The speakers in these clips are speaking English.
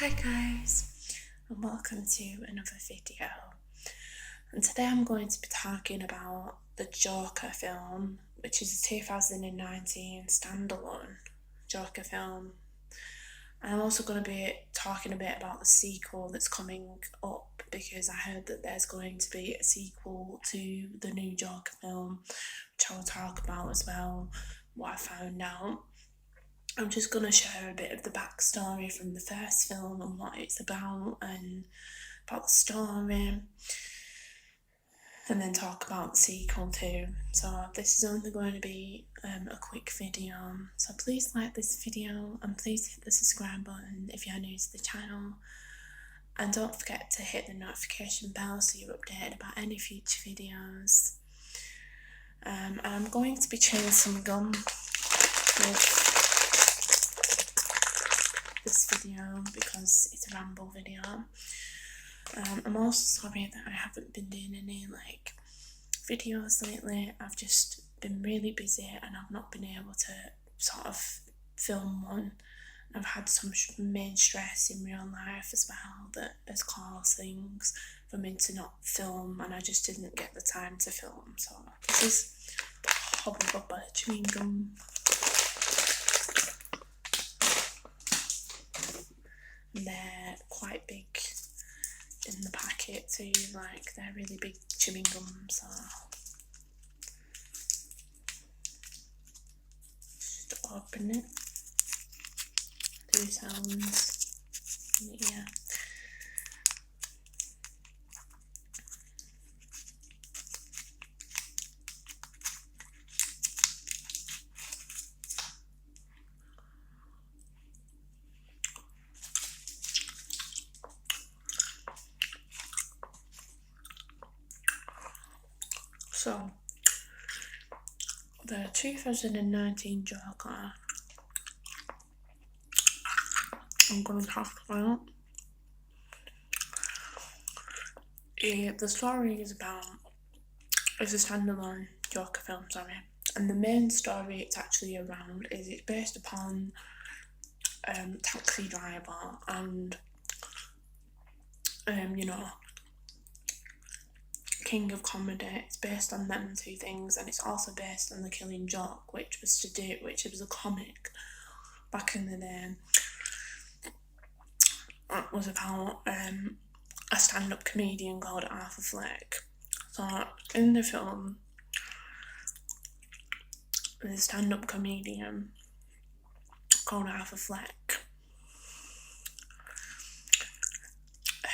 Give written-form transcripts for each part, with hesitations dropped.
Hi guys, and welcome to another video. And today I'm going to be talking about the Joker film, which is a 2019 standalone Joker film. And I'm also going to be talking a bit about the sequel that's coming up, because I heard that there's going to be a sequel to the new Joker film, which I'll talk about as well, what I found out. I'm just going to share a bit of the backstory from the first film and what it's about, and about the story, and then talk about the sequel too. So this is only going to be a quick video, so please like this video and please hit the subscribe button if you're new to the channel, and don't forget to hit the notification bell so you're updated about any future videos. And I'm going to be chewing some gum with this video because it's a ramble video. I'm also sorry that I haven't been doing any videos lately. I've just been really busy and I've not been able to sort of film one. I've had some main stress in real life as well that has caused things for me to not film, and I just didn't get the time to film. So this is Hubba Bubba chewing gum. They're quite big in the packet too, they're really big chewing gums. So just open it, do sounds in the ear. So, the 2019 Joker I'm going to talk about. The story is it's a standalone Joker film, and the main story it's actually around is it's based upon Taxi Driver and King of Comedy. It's based on them two things, and it's also based on The Killing Joke, which was a comic back in the day. It was about a stand-up comedian called Arthur Fleck. So in the film, the stand-up comedian called Arthur Fleck,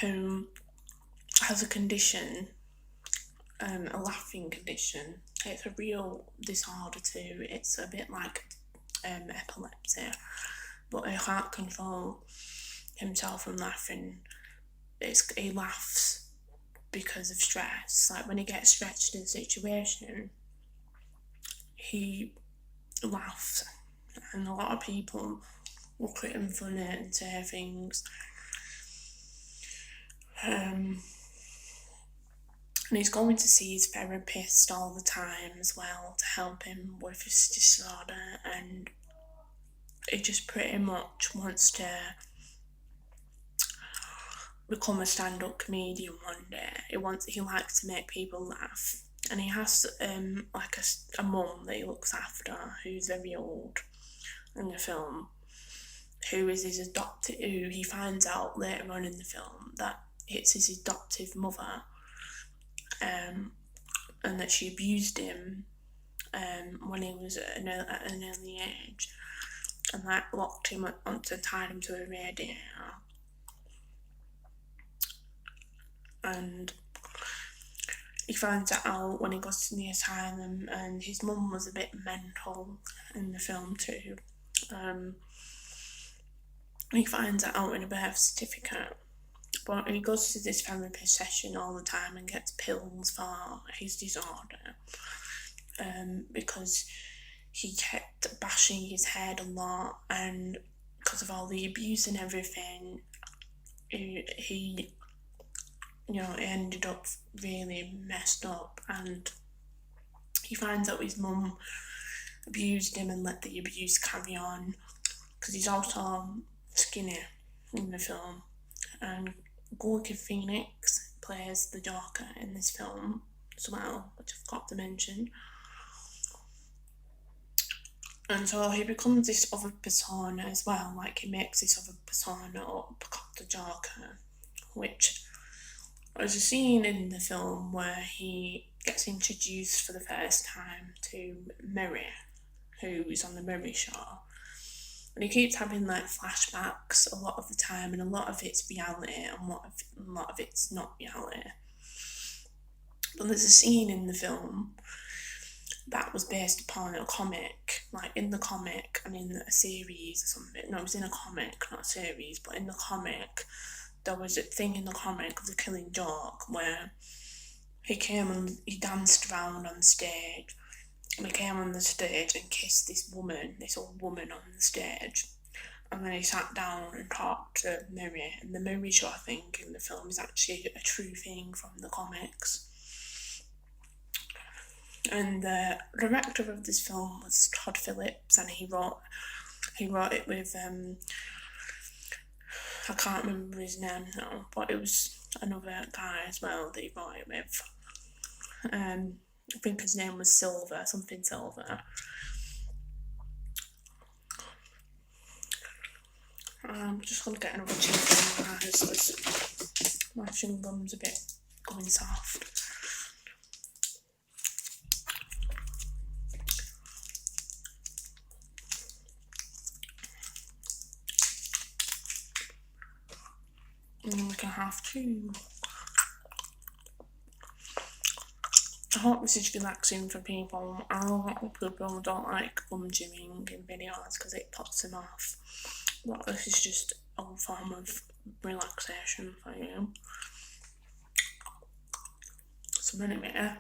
who has a condition, a laughing condition. It's a real disorder too. It's a bit like epilepsy, but he can't control himself from laughing. He laughs because of stress. Like when he gets stretched in a situation, he laughs, and a lot of people will look at him funny and say things. And he's going to see his therapist all the time as well to help him with his disorder, and he just pretty much wants to become a stand-up comedian one day. He likes to make people laugh, and he has a mum that he looks after who's very old in the film, who he finds out later on in the film that it's his adoptive mother, and that she abused him when he was at an early age, and locked him tied him to a radiator. And he finds that out when he goes to the asylum, and his mum was a bit mental in the film too. He finds that out in a birth certificate, but he goes to this therapy session all the time and gets pills for his disorder, because he kept bashing his head a lot, and because of all the abuse and everything, he ended up really messed up, and he finds out his mum abused him and let the abuse carry on, because he's also skinny, in the film, and Joaquin Phoenix plays the Joker in this film as well, which I've got to mention. And so he becomes this other persona as well, like he makes this other persona up called the Joker, which there's a scene in the film where he gets introduced for the first time to Mary, who is on the Mary show. And he keeps having like flashbacks a lot of the time, and a lot of it's reality, and a lot of it's not reality. But there's a scene in the film that was based upon a comic, like in the comic and in a series or something. No, it was in a comic, not a series, but in the comic, there was a thing in the comic of The Killing Joke where he came and he danced around on stage, and he came on the stage and kissed this old woman on the stage. And then he sat down and talked to Mary. And the Mary show, I think, in the film is actually a true thing from the comics. And the director of this film was Todd Phillips, and he wrote it with I can't remember his name now, but it was another guy as well that he wrote it with. I think his name was something Silver. I'm just going to get another chewing gum because my chewing gum's a bit going soft. And we can have two. I hope this is relaxing for people. I know a lot of people don't like gum chewing in videos because it puts them off. But this is just a form of relaxation for you. So anyway,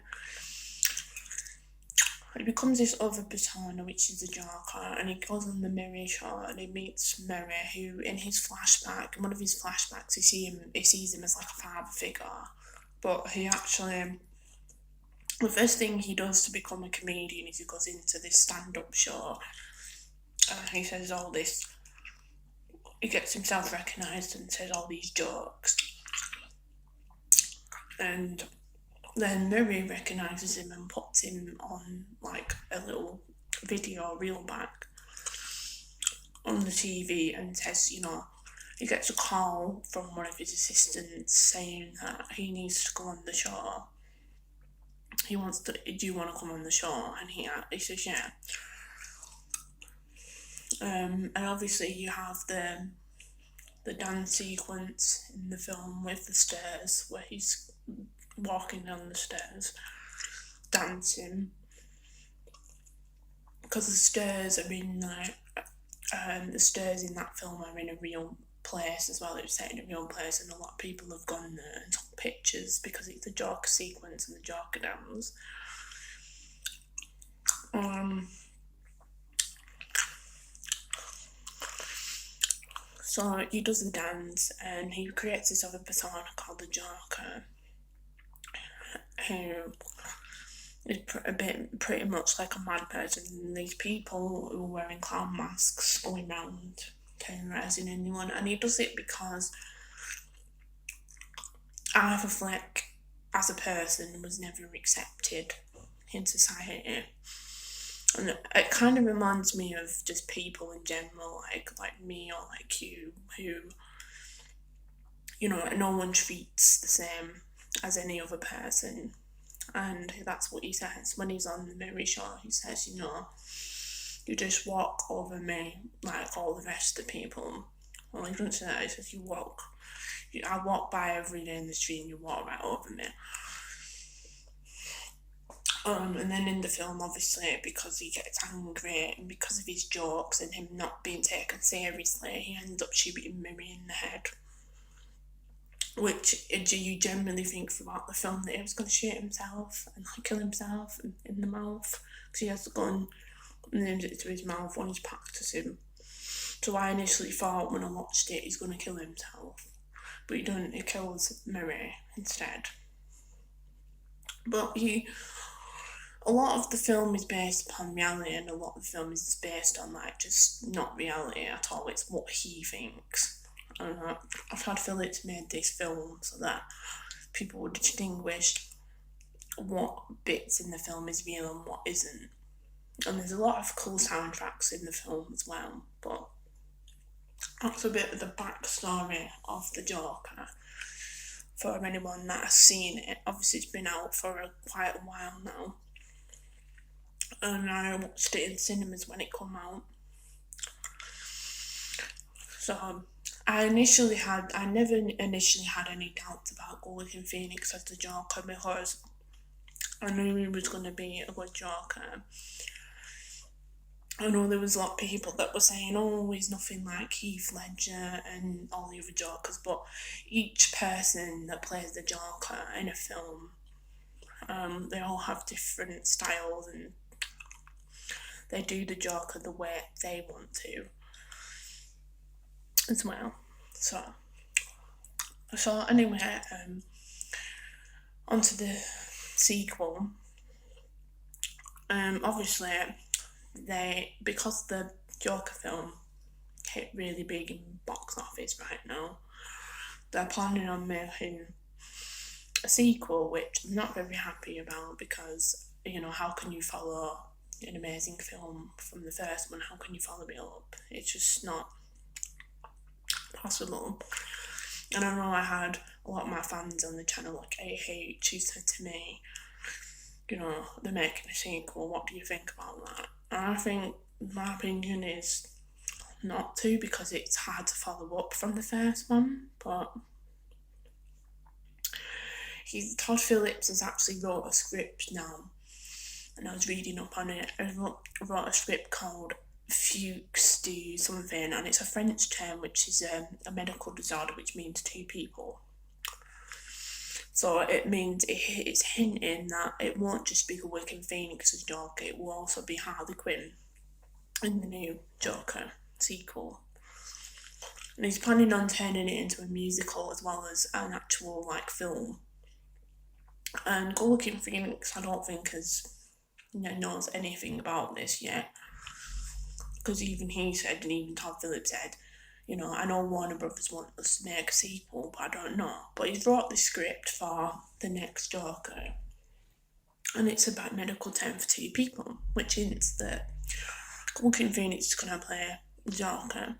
he becomes this other persona, which is the Joker, and he goes on the Mary show and he meets Mary, who in one of his flashbacks, he sees him as like a father figure, but he actually, the first thing he does to become a comedian is he goes into this stand-up show. He says all this, he gets himself recognised and says all these jokes. And then Mary recognises him and puts him on like a little video reel back on the TV and says, he gets a call from one of his assistants saying that he needs to go on the show. He wants to, do you want to come on the show? And he says, yeah. And obviously you have the dance sequence in the film with the stairs where he's walking down the stairs dancing, because the stairs are in like the stairs in that film are in a real place as well. It was set in a real place, and a lot of people have gone there and took pictures because it's the Joker sequence and the Joker dance. So he does the dance and he creates this other persona called the Joker, who is pretty much like a mad person. And these people who are wearing clown masks going around terrorising anyone, and he does it because Arthur Fleck as a person was never accepted in society. And it kind of reminds me of just people in general, like me or like you, who, no one treats the same as any other person. And that's what he says when he's on the Mary show. He says, you just walk over me like all the rest of the people. Well, he doesn't say that. He says, I walk by every day in the street and you walk right over me. And then in the film, obviously, because he gets angry and because of his jokes and him not being taken seriously, he ends up shooting Mary in the head. Which you generally think throughout the film that he was going to shoot himself and kill himself in the mouth, because he has the gun and aims it to his mouth when he's practicing. So I initially thought when I watched it he's going to kill himself, but he doesn't. He kills Mary instead. But a lot of the film is based upon reality, and a lot of the film is based on just not reality at all. It's what he thinks. And Todd Phillips made this film so that people would distinguish what bits in the film is real and what isn't. And there's a lot of cool soundtracks in the film as well, but that's a bit of the backstory of the Joker for anyone that has seen it. Obviously, it's been out for quite a while now, and I watched it in cinemas when it came out. So I never initially had any doubts about Joaquin Phoenix as the Joker because I knew he was going to be a good Joker. I know there was a lot of people that were saying, oh, he's nothing like Heath Ledger and all the other Jokers, but each person that plays the Joker in a film, they all have different styles and they do the Joker the way they want to as well. So anyway, onto the sequel. Obviously, because the Joker film hit really big in box office right now, they're planning on making a sequel, which I'm not very happy about because, how can you follow an amazing film from the first one? How can you follow it up? It's just not possible. And I know I had a lot of my fans on the channel, like AH, who said to me, they're making a sequel, what do you think about that? And I think my opinion is not to, because it's hard to follow up from the first one, but Todd Phillips has actually wrote a script now, and I was reading up on it. I wrote a script called Fuchs do something, and it's a French term which is a medical disorder which means two people. So it means it's hinting that it won't just be Joaquin Phoenix's Joker, it will also be Harley Quinn in the new Joker sequel. And he's planning on turning it into a musical as well as an actual film. And Joaquin Phoenix, I don't think knows anything about this yet, because even he said, and even Todd Phillips said, I know Warner Brothers want us to make a sequel, but I don't know. But he's wrote the script for the next Joker, and it's about medical term for two people, which means that Joaquin Phoenix is going to play Joker,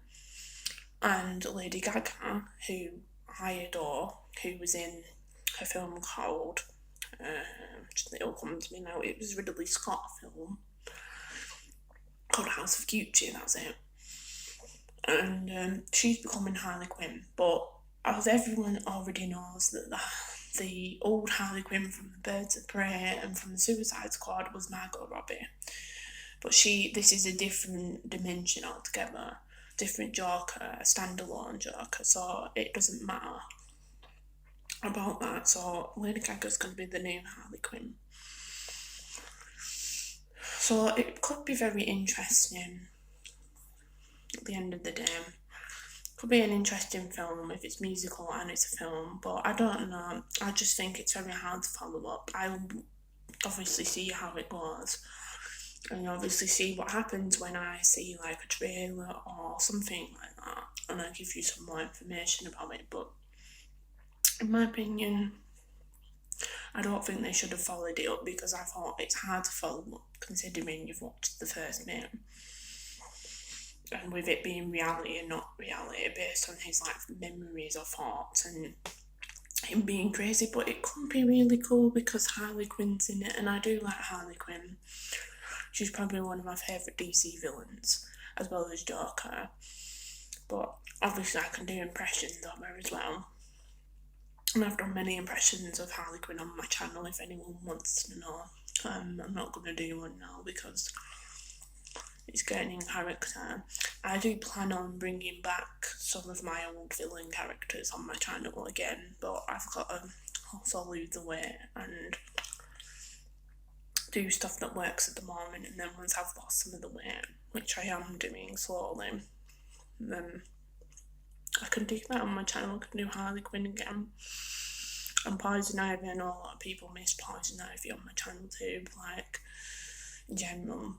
and Lady Gaga, who I adore, who was in a film called, it'll come to me now, it was a Ridley Scott film called House of Gucci, that's it. And she's becoming Harley Quinn, but as everyone already knows, that the old Harley Quinn from the Birds of Prey and from the Suicide Squad was Margot Robbie. But this is a different dimension altogether, different Joker, a standalone Joker, so it doesn't matter about that. So Lady Gaga's going to be the new Harley Quinn. So it could be very interesting at the end of the day. Could be an interesting film if it's musical and it's a film, but I don't know. I just think it's very hard to follow up. I'll obviously see how it goes, and obviously see what happens when I see a trailer or something like that, and I'll give you some more information about it. But in my opinion, I don't think they should have followed it up, because I thought it's hard to follow up considering you've watched the first bit, and with it being reality and not reality based on his memories or thoughts and him being crazy. But it could be really cool because Harley Quinn's in it, and I do like Harley Quinn. She's probably one of my favourite DC villains, as well as Joker. But obviously I can do impressions of her as well, and I've done many impressions of Harley Quinn on my channel if anyone wants to know. I'm not going to do one now because it's getting in character. I do plan on bringing back some of my old villain characters on my channel again, but I've got to also lose the weight and do stuff that works at the moment, and then once I've lost some of the weight, which I am doing slowly, then I can do that on my channel. I can do Harley Quinn again. And Poison Ivy, I know a lot of people miss Poison Ivy on my channel too, in general.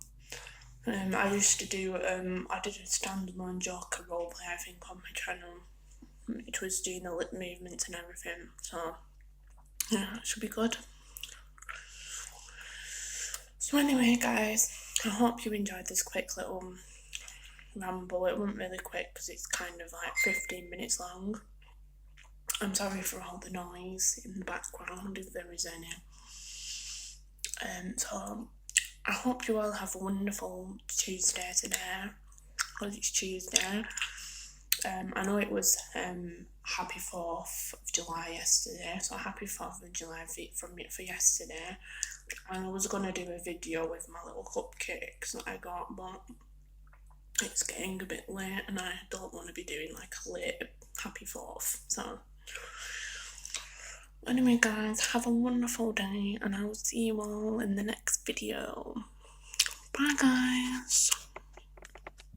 I used to do, I did a standalone Joker roleplay, I think, on my channel which was doing the lip movements and everything. So yeah, it should be good. So anyway, guys, I hope you enjoyed this quick little ramble. It wasn't really quick because it's kind of like 15 minutes long. I'm sorry for all the noise in the background, if there is any. So I hope you all have a wonderful Tuesday today, because it's Tuesday. I know it was happy 4th of July yesterday, so happy 4th of July from me for yesterday. And I was going to do a video with my little cupcakes that I got, but it's getting a bit late and I don't want to be doing like a late happy 4th. So anyway, guys, have a wonderful day and I will see you all in the next video. Bye, guys.